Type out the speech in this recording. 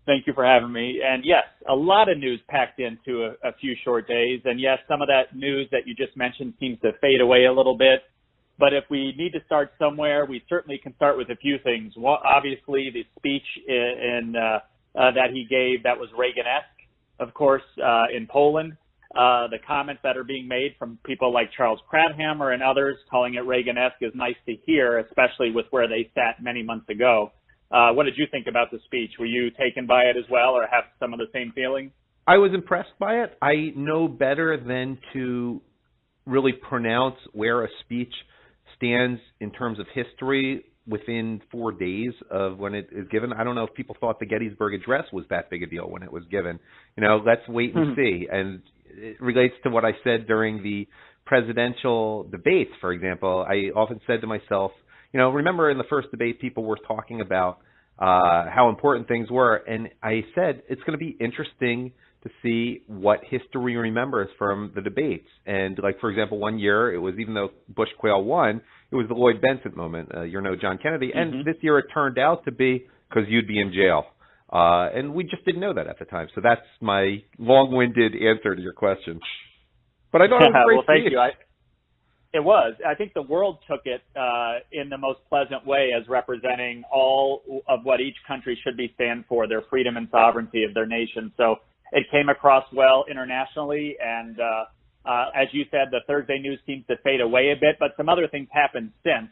Thank you for having me. And yes, a lot of news packed into a few short days. And yes, some of that news that you just mentioned seems to fade away a little bit. But if we need to start somewhere, we certainly can start with a few things. Well, obviously, the speech that he gave that was Reaganesque, of course, in Poland. The comments that are being made from people like Charles Krauthammer and others calling it Reaganesque is nice to hear, especially with where they sat many months ago. What did you think about the speech? Were you taken by it as well, or have some of the same feelings? I was impressed by it. I know better than to really pronounce where a speech stands in terms of history within 4 days of when it is given. I don't know if people thought the Gettysburg Address was that big a deal when it was given. Let's wait and see. And it relates to what I said during the presidential debates, for example. I often said to myself, remember in the first debate, people were talking about how important things were. And I said, it's going to be interesting to see what history remembers from the debates. And like, for example, one year, it was, even though Bush-Quayle won, it was the Lloyd Bentsen moment, John Kennedy. And this year it turned out to be because you'd be in jail. And we just didn't know that at the time. So that's my long-winded answer to your question. But I thought it was a great Well, thank speech. you. It was. I think the world took it in the most pleasant way as representing all of what each country should be stand for, their freedom and sovereignty of their nation. So it came across well internationally. And as you said, the Thursday news seems to fade away a bit, but some other things happened since.